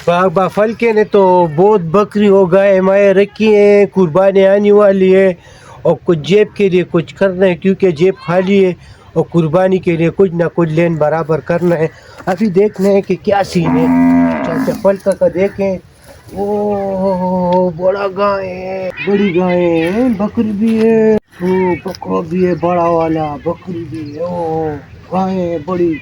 बाबा फलके ने तो बहुत बकरी हो गए मैं रखी है, कुर्बानी आने वाली है और कुछ जेब के लिए कुछ करना है क्योंकि जेब खाली है और कुर्बानी के लिए कुछ ना कुछ लेन बराबर करना है। अभी देखना है कि क्या सीन है। चलते फलका का देखें। ओ बड़ा गाय है, बड़ी गाय है, बकरी भी है, ओ बकरा भी है, बड़ा वाला बकरी भी है, ओ गाय है बड़ी।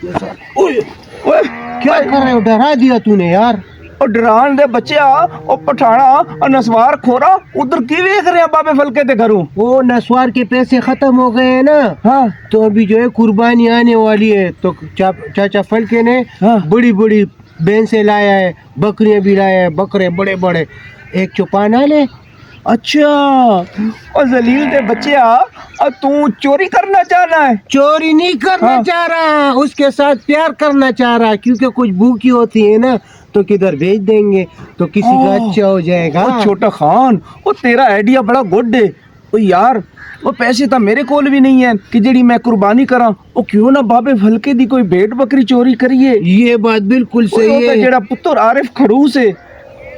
जैसा ओए ओए क्या कर रहे हो, डरा दिया तूने यार। और डरान दे बच्चे और पठाना और नसवार खोरा उधर की देख रहे हैं बाबे फलके ते घरों। वो नसवार के पैसे खत्म हो गए हैं ना। हाँ तो अभी जो है कुर्बानी आने वाली है तो चाचा फलके ने हाँ। बड़ी बड़ी भैंसे लाया है, बकरियां भी लाया है, बकरे बड़े बड़े। एक चौपाना ले। अच्छा और जलील दे बच्चे और तू चोरी करना चाहना है? चोरी नहीं करना हाँ। चाह रहा, उसके साथ प्यार करना चाह रहा क्योंकि कुछ भूखी होती है ना तो किधर भेज देंगे तो किसी का अच्छा हो जाएगा। ओ छोटा खान वो तेरा आइडिया बड़ा गुड है। ओ यार वो पैसे तो मेरे कोल भी नहीं है कि जेड़ी मैं कुर्बानी करा। ओ क्यों ना बाबे फलके दी कोई भेड़ बकरी चोरी करिए। ये बात बिल्कुल सही है। जेड़ा पुत्र आरिफ खड़ूस है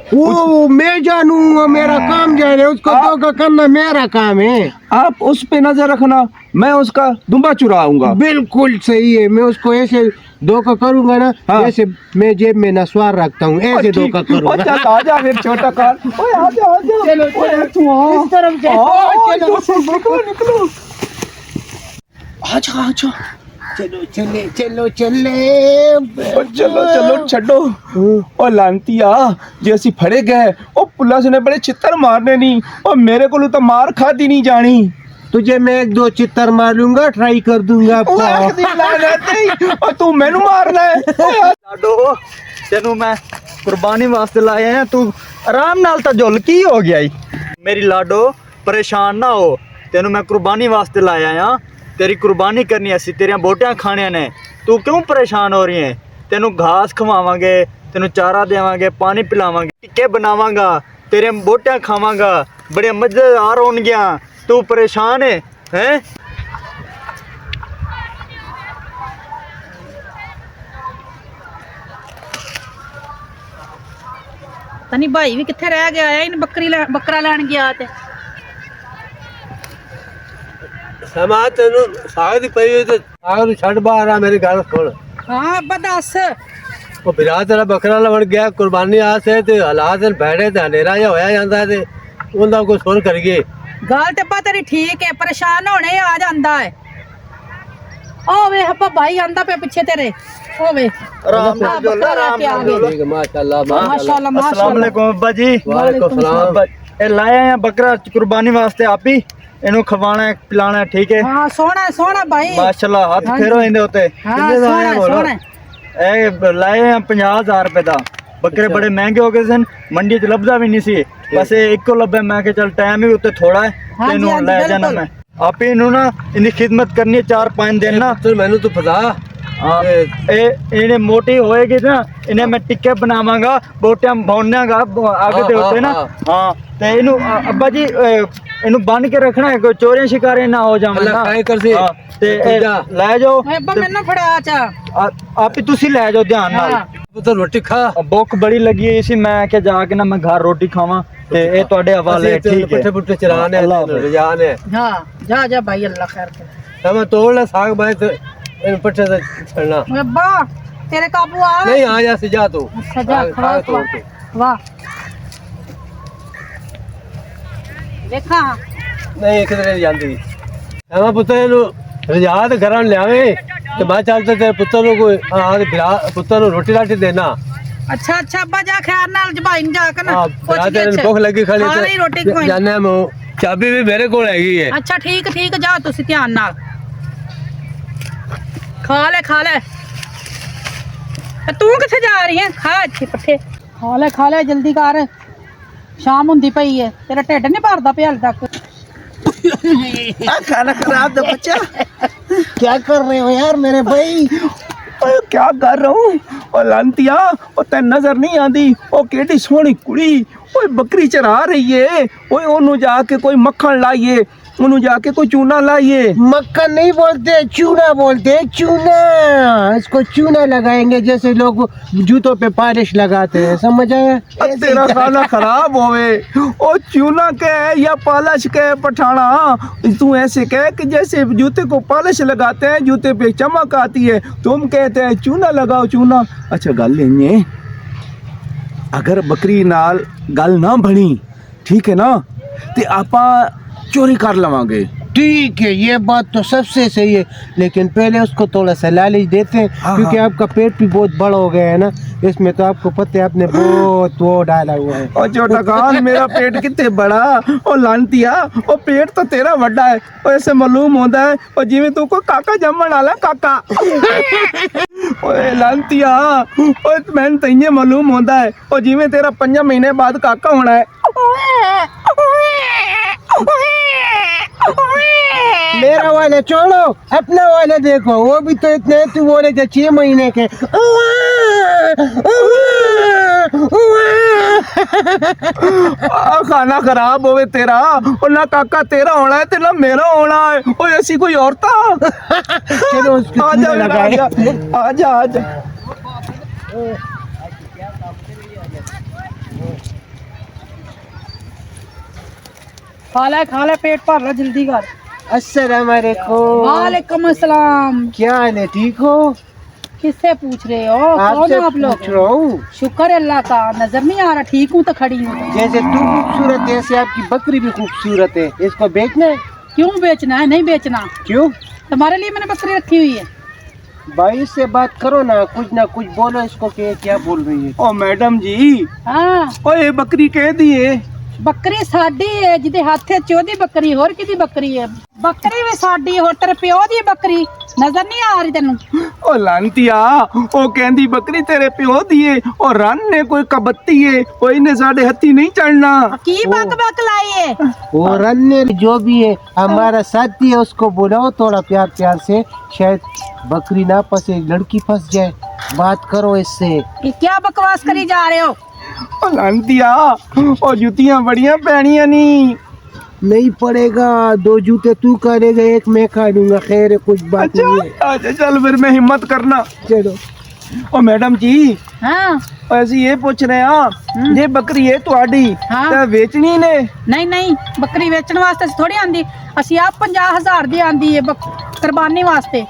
वो मैं जानूंगा, मेरा काम जाने, उसको धोखा करना मेरा काम है। आप उस पे नजर रखना, मैं उसका दुम्बा चुराऊंगा। बिल्कुल सही है, मैं उसको ऐसे धोखा करूंगा ना। हाँ। जैसे मैं जेब में नसवार रखता हूँ ऐसे धोखा करूंगा। चल आजा फिर छोटा खान। ओए आजा आजा। चलो ओए तू आ। इस तरफ से। निकलो निकलो। आजा आजा। चलो चले चलो चले। चलो चलो छड़ो। ओ लांतिया जे ਅਸੀਂ ਫੜੇ ਗਏ ਉਹ ਪੁਲਿਸ ने बड़े चित्तर मारने नहीं और मेरे को तो मार खाती नहीं जानी। तुझे मैं एक दो चित्तर मार लूंगा, ट्राई कर दूंगा। और तू मैनू मारना है। लाडो तेनू मैं कुर्बानी वास्ते लाया है, तू आराम नाल ता झुल की हो गया ही। मेरी लाडो परेशान ना हो, तेनू मैं कुर्बानी वास्ते लाया है। तेरी कुर्बानी करनी असी तेरिया बोटियां खाने ने, तू क्यों परेशान हो रही है? तेनू घास खवावांगे, तेनू चारा देवांगे, पानी पिलावांगे, टिक्के बनावांगा, तेरे बोटियां खावांगा, बड़े मजेदार होंगियां। तू परेशान है हैं? तनी भाई भी किथे रह गया है, इन बकरा लैन गया ते समा तेनू साग दी पई ते साग छड़ बाहर आ, मेरी गल सुन। हां अब्बा दस। ਉਹ ਬਿਰਾ ਤੇਰਾ ਬੱਕਰਾ ਲਵਣ ਗਿਆ ਕੁਰਬਾਨੀ ਆਸੇ ਤੇ ਹਾਲਾਤ ਬੈਠੇ ਤੇ ਹਨੇਰਾ ਜਿਹਾ ਹੋਇਆ ਜਾਂਦਾ ਤੇ ਉਹਦਾ ਕੋਈ ਸੁਣ ਕਰੀਏ। ਗੱਲ ਤੇ ਪਾ ਤੇਰੀ ਠੀਕ ਹੈ, ਪਰੇਸ਼ਾਨ ਹੋਣੇ ਆ ਜਾਂਦਾ ਹੈ। ਉਹ ਵੇ ਅੱਬਾ ਭਾਈ ਆਂਦਾ ਪਿਆ ਪਿੱਛੇ ਤੇਰੇ। ਉਹ ਵੇ आराम नाल झुल, आराम नाल झुल। ਠੀਕ ਹੈ ਮਾਸ਼ਾਅੱਲਾ माशाल्लाह अस्सलाम माशाल्लाह। वालेकुम अब्बा जी। ਵਾਲੇਕੁਮ ਸਲਾਮ। ए लाया है बकरा कुर्बानी वास्ते, आप ही इनू खवाना है पिलाना है, ठीक है? हां सोना सोना भाई माशाल्लाह हाथ हाँ फेरो जी। इंदे होते। हां सोना सोना। ए लाए हैं 50,000 रुपए दा। बकरे बड़े महंगे हो गए सन, मंडी च लभदा भी नहीं सी, बस इको लभे। मैं के चल टाइम भी उत्ते थोड़ा है, हाँ जी, तेनू हाँ जी, ले जाना बिल्कुल। मैं। आप ही इनू ना इनकी खिदमत करनी है 4-5 दिन ना। ਤੂੰ ਮੈਨੂੰ ਤੂੰ ਪਤਾ हाँ, इन्हें मोटी होएगी ना, इन्हें मैं टिक्के बनावांगा, बोटियां भौनेगा आगे दे होते ना। हाँ ते इनू अब्बा जी इनू बन के रखना है, कोई चोरियां शिकारियां ना हो जावन अल्लाह ना। खाए कर से। हाँ, ते ले जाओ अब्बा मैनू फड़ा चा। आप ही तुसी ले जाओ ध्यान नाल। ਪੁੱਤਰ ਰੋਟੀ ਖਾ। भुख बड़ी लगी है इसी, मैं के जाके ना मैं घर रोटी खावा ते ए ਤੁਹਾਡੇ हवाले है, ठीक है? ਪੱਠੇ ਪੁੱਠੇ ਚਲਾਣੇ ਰਜਾਨ ਹੈ। हां जा जा भाई अल्लाह खैर करे। ਸਮਾਂ ਤੋੜ ਲੈ ਸਾਗ ਬਾਈ ਤੇ ਇਹਨੂੰ ਪੱਠੇ ਤੇ ਛੱਡਣਾ। अब्बा तेरे काबू आ। ਨਹੀਂ ਆ ਜਾ ਸੀ ਜਾ ਤੂੰ। अच्छा जा खड़ा ਤੋੜ ਕੇ। वाह देखा ਨਹੀਂ ਕਿਧਰੇ ਨਹੀਂ ਜਾਂਦੀ। ਸਮਾਂ ਪੁੱਤਰ ਇਹਨੂੰ ਰਜਾ ਤੇ ਘਰਾਂ ਲਿਆਵੇ ਤੇ ਮੈਂ ਚੱਲ ਤੇ ਤੇਰੇ ਪੁੱਤਰ ਨੂੰ ਕੋਈ ਆ ਤੇ ਪੁੱਤਰ ਨੂੰ ਰੋਟੀ ਰਾਟੀ ਦੇਣਾ। अच्छा अच्छा अब्बा जा खैर नाल जबाई न जाकर ना ਹਾਂ पूछ ਰਾਤ के ਨੂੰ ਭੁੱਖ ਲੱਗੀ ਖਾਲੀ खानी रोटी ਤੇ कोई। ਜਾਣੇ ਮੈਂ ਚਾਬੀ ਵੀ ਮੇਰੇ ਕੋਲ ਹੈਗੀ ਹੈ। अच्छा ठीक ठीक जा तुसी ध्यान नाल खा ले तू किथे जा रही है? खा अच्छे पट्ठे खा ले जल्दी कर, शाम हुंदी पई है, तेरा ढिड नहीं भरदा पे हाल तक। खाना खराब दा बच्चा। क्या कर रहे हो यार मेरे भाई? ओए क्या कर रहा हूँ? और लांतिया ओ तेन नजर नहीं आती ओ केडी सोहनी कुड़ी ओए बकरी चरा रही है। ओए ओनू जाके कोई मक्खन लाइए उन्होंने जाके कोई चूना लाइए। मक्खन नहीं बोलते, चूना बोलते, चूना। इसको चूना लगाएंगे जैसे लोग जूतों पे पॉलिश लगाते हैं, समझ आया? तेरा खाना खराब होवे। ओ चूना कह या पॉलिश कह पठाना, तू ऐसे कह कि जैसे जूते को पॉलिश लगाते हैं, जूते पे चमक आती है, तुम कहते हैं चूना लगाओ चूना। अच्छा गल इन्हें, अगर बकरी नाल गल ना बनी, ठीक है ना, ते आपा चोरी कर लवांगे। ठीक है, ये बात तो सबसे सही है, लेकिन पहले उसको थोड़ा सा लालच देते हैं, क्योंकि आपका पेट भी बहुत बड़ा हो गया है ना, इसमें तो आपको पता है आपने बहुत वो डाला हुआ है। ओ छोटा खान, मेरा पेट कितने बड़ा, ओ लानतिया, ओ पेट तो तेरा बड़ा है, ओ ऐसे मालूम होता है ओ जिਵੇਂ तू को काका जम्मण वाला काका। ओए लानतिया, ओ मैंने तो ये मालूम होता है ओ जिਵੇਂ तेरा 5 महीने बाद काका होना है। मेरा वाले छोड़ो, अपना वाले देखो, वो भी तो इतने, तू बोले थे 6 महीने के। खाना खराब होवे तेरा, और ना काका तेरा होना है ते ना मेरा होना है। ओ ऐसी कोई औरता। चलो उसकी आजा चूना लगाए। आजा आजा। खा ले पेट भर ले जल्दी कर। अस्सलाम वालेकुम। वालेकुम अस्सलाम। क्या हाल है, ठीक हो? किससे पूछ रहे हो? कौन आपसे हो आप लोग? पूछ रहा हूँ। शुक्र है अल्लाह का, नजर नहीं आ रहा, ठीक हूँ तो खड़ी हूँ। जैसे तू खूबसूरत है, ऐसे आपकी बकरी भी खूबसूरत है, इसको बेचना है? क्यों बेचना है? नहीं बेचना। क्यों? तुम्हारे लिए मैंने बकरी रखी हुई है। भाई से बात करो ना कुछ बोलो इसको कि क्या बोल रही है। ओ मैडम जी, हाँ, ओ ये बकरी कह दिए। ਬੱਕਰੀ ਸਾਡੀ ਹੈ, ਜਿਹਦੇ ਹੱਥ 'ਚ ਉਹਦੀ ਬੱਕਰੀ, ਹੋਰ ਕਿਹਦੀ ਬੱਕਰੀ ਹੈ? ਬੱਕਰੀ ਵੀ ਸਾਡੀ, ਹੋਰ ਤੇਰੇ ਪਿਓ ਦੀ ਬੱਕਰੀ ਨਜ਼ਰ ਨਹੀਂ ਆ ਰਹੀ ਤੈਨੂੰ? ओ लानतिया, ओ कहंदी बकरी तेरे प्यो दी है, ओ रन ने कोई कबत्ती है, ओ इन्हें साढ़े हत्थी नहीं चढ़ना। की बक बक लाई है? वो रन्ने जो भी है हमारा साथी है, उसको बुलाओ थोड़ा प्यार से, शायद बकरी ना फंसे, लड़की फंस जाए। बात करो इससे। ये क्या बकवास करी जा रहे हो? ओ लानतिया, ओ जुतियां बड़ियां पैनियां नहीं पड़ेगा, 2 जूते तू करेगा, 1 मैं खा लूंगा। खैर है, कुछ बात नहीं है। अच्छा चल फिर मैं हिम्मत करना। चलो। ओ मैडम जी, हाँ ਅਸੀਂ ਇਹ ਪੁੱਛ ਰਹੇ ਆ, ਜੇ ਬੱਕਰੀ ਹੈ ਤੁਹਾਡੀ ਹਾਂ। ਤਾਂ ਵੇਚਣੀ ਨੇ? ਨਹੀਂ ਨਹੀਂ, ਬੱਕਰੀ ਵੇਚਣ ਵਾਸਤੇ ਥੋੜੀ ਆਂਦੀ, ਅਸੀਂ ਆਪ 50,000 ਦੀ ਆਂਦੀ ਹੈ ਕੁਰਬਾਨੀ ਵਾਸਤੇ।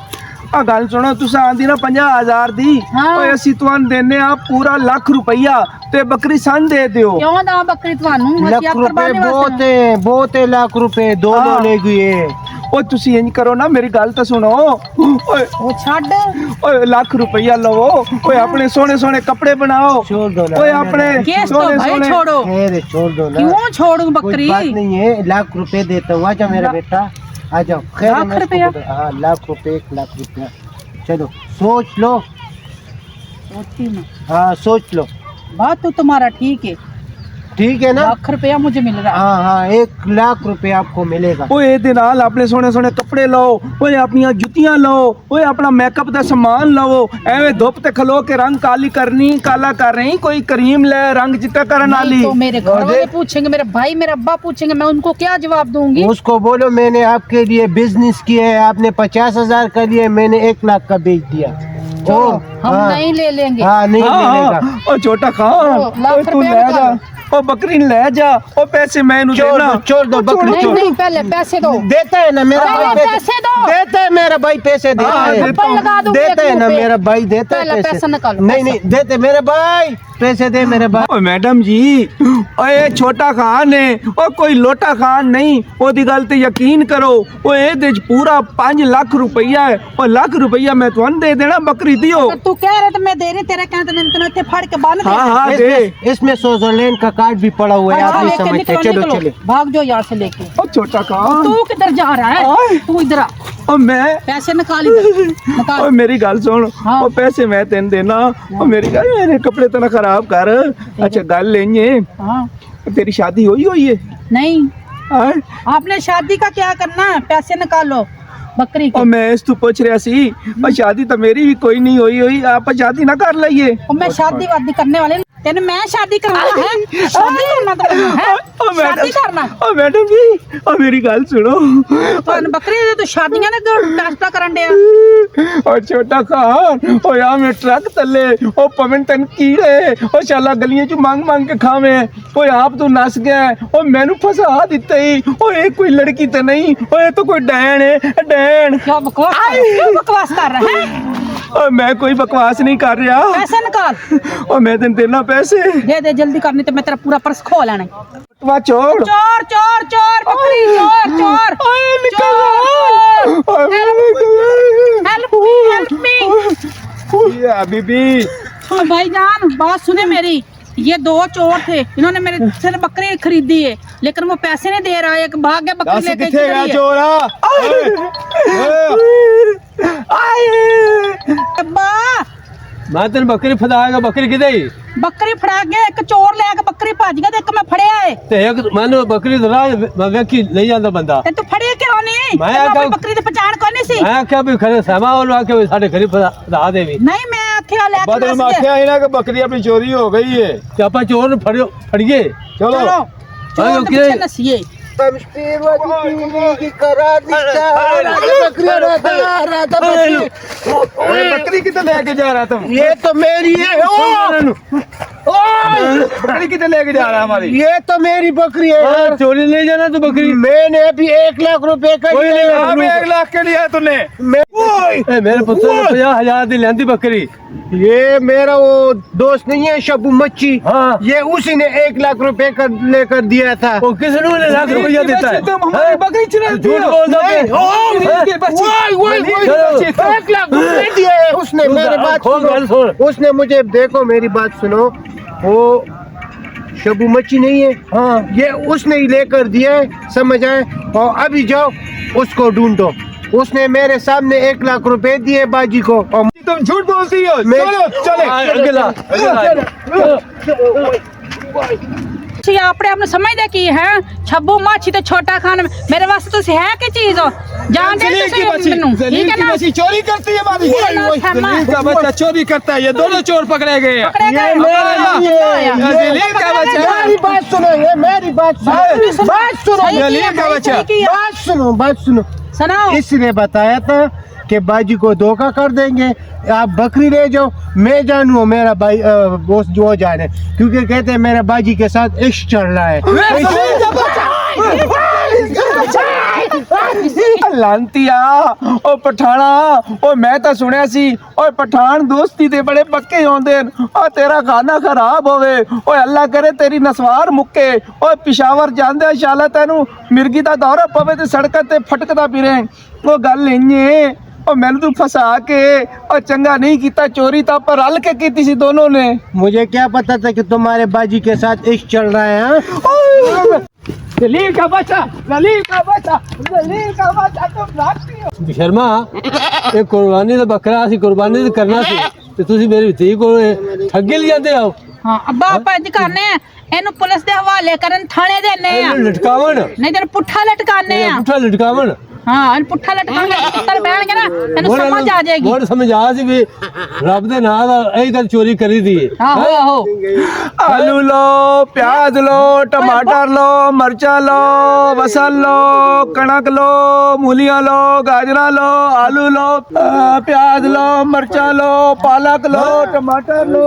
ਆ ਗੱਲ ਸੁਣੋ, ਤੁਸੀਂ ਆਂਦੀ ਨਾ 50,000 ਦੀ, ਹਾਂ। ਓਏ ਅਸੀਂ ਤੁਹਾਨੂੰ ਦਿੰਨੇ ਆ ਪੂਰਾ ਲੱਖ ਰੁਪਈਆ, ਤੇ ਬੱਕਰੀ ਸਾਨੂੰ ਦੇ ਦਿਓ। ਕਿਉਂ ਦਾ ਬੱਕਰੀ ਤੁਹਾਨੂੰ? ਅਸੀਂ लाख ਆਪ रुपए ਕੁਰਬਾਨੀ बहुत ਵਾਸਤੇ। है, बहुत है, लाख रुपए दोनों हाँ। ले गए। ਓ ਤੁਸੀਂ ਇੰਜ ਕਰੋ ਨਾ, ਮੇਰੀ ਗੱਲ ਤਾਂ ਸੁਣੋ। ਓਏ ਉਹ ਛੱਡ। ਓਏ ਲੱਖ ਰੁਪਈਆ ਲਵੋ, ਓਏ ਆਪਣੇ ਸੋਹਣੇ ਸੋਹਣੇ ਕੱਪੜੇ ਬਣਾਓ, छोड़ दो ना। ਓਏ ਆਪਣੇ केस तो ਸੋਹਣੇ भाई ਸੋਹਣੇ। छोड़ो। खैर है, छोड़ दो ना। क्यों छोड़ू कुछ बकरी? बात नहीं है, लाख रुपए देता हूँ। आजा मेरा बेटा, आ जाओ। खैर है, लाख मैं इसको रुपया? बता- हाँ, लाख रुपए, 1 लाख रुपया। चलो सोच लो। सोचती ना। हाँ सोच लो। बात तो तुम्हारा ठीक है, ठीक है ना? लाख रुपया मुझे मिल रहा है। हाँ हाँ, 1 लाख रुपए आपको मिलेगा। ਓਏ ਇਹਦੇ ਨਾਲ ਆਪਣੇ ਸੋਹਣੇ ਸੋਹਣੇ ਕੱਪੜੇ ਲਓ, ਓਏ ਆਪਣੀਆਂ ਜੁੱਤੀਆਂ ਲਓ, ਓਏ ਆਪਣਾ ਮੇਕਅਪ ਦਾ ਸਮਾਨ ਲਵੋ। ਐਵੇਂ ਧੁੱਪ ਤੇ ਖਲੋ ਕੇ ਰੰਗ ਕਾਲੀ ਕਰਨੀ, ਕਾਲਾ ਕਰ ਰਹੀ, ਕੋਈ ਕਰੀਮ ਲੈ ਰੰਗ ਚਿੱਟਾ ਕਰਨ नहीं ਵਾਲੀ। तो मेरे घर वाले पूछेंगे, मेरे भाई मेरा अब्बा पूछेंगे, मैं उनको क्या जवाब दूंगी? उसको बोलो मैंने आपके लिए बिजनेस किया है, आपने 50,000 का लिए, मैंने 1 लाख का बेच दिया। चलो, और हम हाँ, नहीं ले लेंगे। हाँ नहीं मिलेगा। ਓ ਛੋਟਾ ਖਾਨ, ओ, लाख ਓਏ ਤੂੰ रुपया ਲੈ निकालो। ਜਾ, ਓ ਬੱਕਰੀ ਲੈ ਜਾ, ਓ ਪੈਸੇ ਮੈਂ ਇਹਨੂੰ छोड़ ਦੇਣਾ। दो, छोड़ दो, ਓ बकरी नहीं छोड़। नहीं, पहले पैसे दो। देता है ना मेरा पहले भाई पैसे दो। देता है मेरा भाई पैसे देता हाँ, है। देता हूँ। लगा दूंगी देता है एक ना मुंह पे। मेरा भाई, देता है पहले पैसा निकालो, नहीं नहीं देते मेरे भाई, पैसे दे मेरे भाई। ਓਏ ਮੈਡਮ ਜੀ, ਓਏ ਛੋਟਾ ਖਾਨ ਨੇ, ਓ ਕੋਈ ਲੋਟਾ ਖਾਨ ਨਹੀਂ, ਉਹਦੀ ਗੱਲ ਤੇ ਯਕੀਨ ਕਰੋ। ਓਏ ਇਹਦੇ ਚ ਪੂਰਾ 5 ਲੱਖ ਰੁਪਈਆ ਹੈ, ਓ ਲੱਖ ਰੁਪਈਆ ਮੈਂ ਤੁਹਾਨੂੰ ਦੇ ਦੇਣਾ, ਬੱਕਰੀ ਦਿਓ। अगर तू कह रहे तो मैं दे रही, तेरे कहने तो मैंने तेरे इतने फाड़ के बांध हाँ दिया। हाँ दे। इसमें स्विट्जरलैंड का कार्ड भी पड़ा हुआ है, हाँ, आप नहीं लेके समझते। निकलो, चलो निकलो। चले। भाग जाओ यहाँ से लेके। ਓ ਛੋਟਾ ਖਾਨ, तू किधर जा रहा है? ओए। तू इधर आ, ਓ ਮੈਂ, पैसे निकाल इधर, ਓਏ निकाल। ਮੇਰੀ ਗੱਲ ਸੁਣ, हाँ। ਓ ਪੈਸੇ ਮੈਂ ਤੈਨੂੰ ਦੇਣਾ, ਓ ਮੇਰੀ ਗੱਲ, ਮੇਰੇ ਕੱਪੜੇ ਤਾਂ ਨਾ ਖਰਾਬ ਕਰ। ਅੱਛਾ ਗੱਲ ਲੈਣੀ, हाँ तेरी शादी हुई है? नहीं, हाँ? आपने शादी का क्या करना है? पैसे निकालो बकरी के। और मैं इस तू पूछ रहा सी, और शादी तो मेरी भी कोई नहीं हुई, आप शादी ना कर लइए। और मैं शादी वादी करने वाली नहीं। तेन मैं शादी करना है शादी करना तो है शादी करना ओ मैडम जी ओ मेरी गल सुनो तो बकरी दे तो शादियां ने नाश्ता करन दे ओ छोटा खान ओ या मैं ट्रक तले ओ पवन तन कीड़े ओ शाला गलियां च मांग मांग के खावे ओ आप तू नस गया ओ मैनू फसा दिता ही ओ ये कोई लड़की तो नहीं ओ ये तो कोई डैन है डैन क्या बकवास कर रहा है ओ मैं कोई बकवास नहीं कर रहा पैसे निकाल ओ मैं तेन देना पैसे दे दे जल्दी करनी तो मैं तेरा पूरा पर्स खो लेना वा छोड़ चोर चोर चोर बकरी चोर चोर ओए निकल हेल्प मी या बीबी भाईजान बात सुने मेरी ये दो चोर थे इन्होंने मेरे से बकरी खरीदी है लेकिन वो पैसे नहीं दे रहा है एक भाग गया बकरी लेके किथे गया चली है। चोरा अब्बा मैं तेन बकरी फदाएगा बकरी किदे बकरी फड़ा गया एक चोर ले के बकरी भज गया ते एक मैं फड़िया है ते एक मैंने बकरी दरा मैं वेखी नहीं जांदा बंदा ते तू फड़िया क्यों नहीं मैं तेनू अपनी क्या- बकरी दी पहचान कोई नहीं सी मैं आख्या भी खरे सहमा वालों आख्या भी साडे घरी फदा देवी नहीं मैं आख्या ले के बदल में नस गया। आख्या ही ना कि बकरी अपनी चोरी हो गई है ते आपा चोर नु फड़िए चलो चलो चोर हाँ, के क्या- पीछे नसिए बकरी कितने लेके जा रहा तुम ये तो मेरी है बकरी कितने लेके जा रहा है हमारी ये तो मेरी बकरी है चोरी नहीं जाना तो बकरी मैंने अभी 1 लाख रुपए का कोई नहीं हाँ, 1 लाख के लिए तूने मेरे पुत्र ने 50,000 दी लेंदी बकरी ये मेरा वो दोस्त नहीं है शबू मच्छी हाँ। ये उसी ने 1 लाख रुपए का लेकर दिया था वो किसने ने लाख रुपया देता है तुम हमारी बकरी चुराती झूठ हो बोलता है। चलो। 1 लाख रुपए दिए है उसने मेरी बात सुनो उसने मुझे देखो मेरी बात सुनो वो शबू मच्छी नहीं है हाँ ये उसने ही लेकर दिया है समझ आए और अभी जाओ उसको ढूंढो उसने मेरे सामने 1 लाख रुपए दिए बाजी को और तुम झूठ बोलती हो चलो चले जी आपने आपने समझदे की है छब्बू माछी तो छोटा खान मेरे वास्ते तुसी है की चीज हो जान दे तुसी मैनू ठीक है ना चोरी करती है हमारी जलील का बच्चा चोरी करता है ये दोनों चोर पकड़े गए हैं पकड़े गए। ये जलील का बच्चा मेरी बात सुनो ये मेरी बात सुनो बात सुनो सही किया, जलील का सही बच्चा। किया। बात सुनो सुनाओ इसने बताया था कि बाजी को धोखा कर देंगे आप बकरी ले जाओ मैं जानू मेरा भाई वो जाने क्योंकि कहते हैं मेरा बाजी के साथ इश्क चल रहा है लांतिया ओ पठाना ओ मैं तो सुनिया सी ओ पठान दोस्ती दे बड़े पक्के होंदे ओ तेरा खाना खराब होवे ओ अल्लाह करे तेरी नसवार मुक्के ओ पिशावर जांदे शाला तेनू मिर्गी दा दौरा पवे ते सड़क ते फटकदा फिरे ओ गल इंजे ओ मैंने तू फसा के और चंगा नहीं कीता चोरी तो पर रल के की थी दोनों ने मुझे क्या पता था कि तुम्हारे बाजी के साथ इश्क चल रहा है हाँ? जलील का बच्चा तुम लाती हो शर्मा ਇਹ ਕੁਰਬਾਨੀ ਦਾ ਬੱਕਰਾ ਸੀ ਕੁਰਬਾਨੀ ਤੇ ਕਰਨਾ ਸੀ ਤੇ ਤੁਸੀਂ ਮੇਰੀ ਧੀ ਕੋਲ ਠੱਗੇ ਲਈ ਜਾਂਦੇ ਆਓ ਹਾਂ ਅੱਬਾ ਆਪਾਂ ਇੰਜ ਕਰਨੇ ਆ ਇਹਨੂੰ ਪੁਲਿਸ ਦੇ ਹਵਾਲੇ ਕਰਨ ਥਾਣੇ ਦੇਣੇ ਆ ਇਹਨੂੰ ਲਟਕਾਵਣ ਨਹੀਂ ਤੈਨੂੰ ਪੁੱਠਾ ਲਟਕਾਣੇ ਆ ਪੁੱਠਾ ਲਟਕਾਵਣ ਹਾਂ ਇਹਨੂੰ ਪੁੱਠਾ ਲਟਕਾਂਗੇ ਪੁੱਤਰ ਬਹਿਣਗੇ ਨਾ ਇਹਨੂੰ ਸਮਝ ਆ ਜਾਏਗੀ ਬਹੁਤ ਸਮਝ ਆ ਸੀ ਵੀ ਰੱਬ ਦੇ ਨਾਂ ਦਾ ਇਹ ਗੱਲ ਚੋਰੀ ਕਰੀ ਦੀ ਹੈ ਆਹੋ ਆਹੋ आलू लो प्याज लो टमाटर लो मर्चा लो बसल लो कणक लो मूलियां लो गाजरा लो आलू लो प्याज लो मर्चा लो पालक लो टमाटर लो